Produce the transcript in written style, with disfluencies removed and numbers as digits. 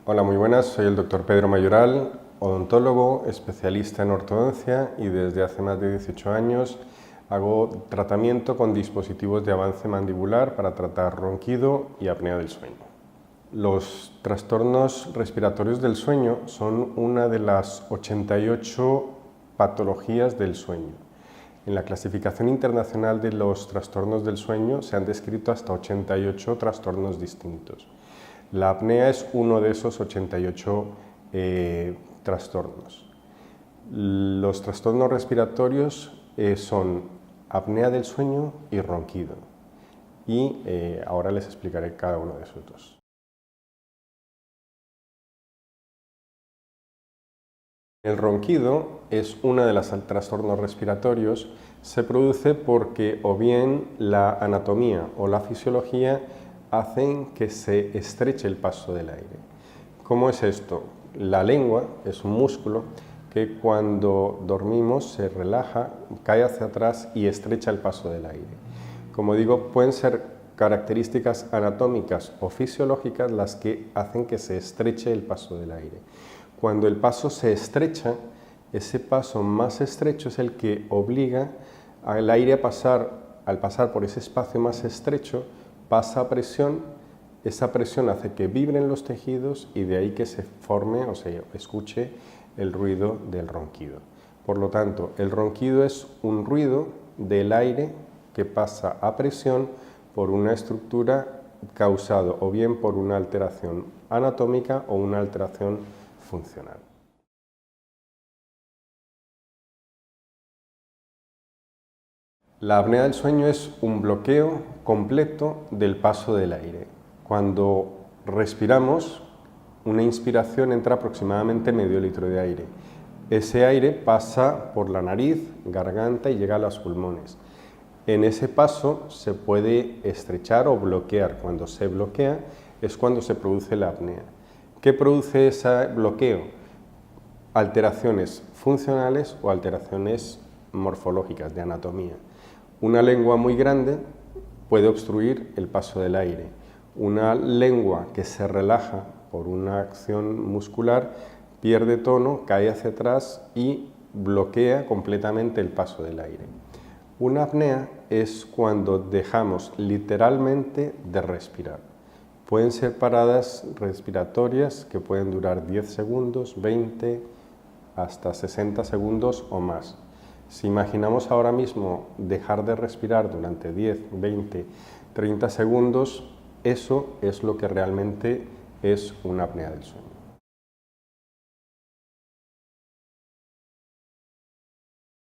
Hola, muy buenas, soy el doctor Pedro Mayoral, odontólogo, especialista en ortodoncia y desde hace más de 18 años hago tratamiento con dispositivos de avance mandibular para tratar ronquido y apnea del sueño. Los trastornos respiratorios del sueño son una de las 88 patologías del sueño. En la clasificación internacional de los trastornos del sueño se han descrito hasta 88 trastornos distintos. La apnea es uno de esos 88 trastornos. Los trastornos respiratorios son apnea del sueño y ronquido. Y ahora les explicaré cada uno de esos dos. El ronquido es uno de los trastornos respiratorios. Se produce porque o bien la anatomía o la fisiología hacen que se estreche el paso del aire. ¿Cómo es esto? La lengua es un músculo que cuando dormimos se relaja, cae hacia atrás y estrecha el paso del aire. Como digo, pueden ser características anatómicas o fisiológicas las que hacen que se estreche el paso del aire. Cuando el paso se estrecha, ese paso más estrecho es el que obliga al aire a pasar, al pasar por ese espacio más estrecho, pasa a presión, esa presión hace que vibren los tejidos y de ahí que se forme o se escuche el ruido del ronquido. Por lo tanto, el ronquido es un ruido del aire que pasa a presión por una estructura causado o bien por una alteración anatómica o una alteración funcional. La apnea del sueño es un bloqueo completo del paso del aire. Cuando respiramos, una inspiración entra aproximadamente medio litro de aire. Ese aire pasa por la nariz, garganta y llega a los pulmones. En ese paso se puede estrechar o bloquear. Cuando se bloquea es cuando se produce la apnea. ¿Qué produce ese bloqueo? Alteraciones funcionales o alteraciones morfológicas de anatomía. Una lengua muy grande puede obstruir el paso del aire. Una lengua que se relaja por una acción muscular pierde tono, cae hacia atrás y bloquea completamente el paso del aire. Una apnea es cuando dejamos literalmente de respirar. Pueden ser paradas respiratorias que pueden durar 10 segundos, 20, hasta 60 segundos o más. Si imaginamos ahora mismo dejar de respirar durante 10, 20, 30 segundos, eso es lo que realmente es una apnea del sueño.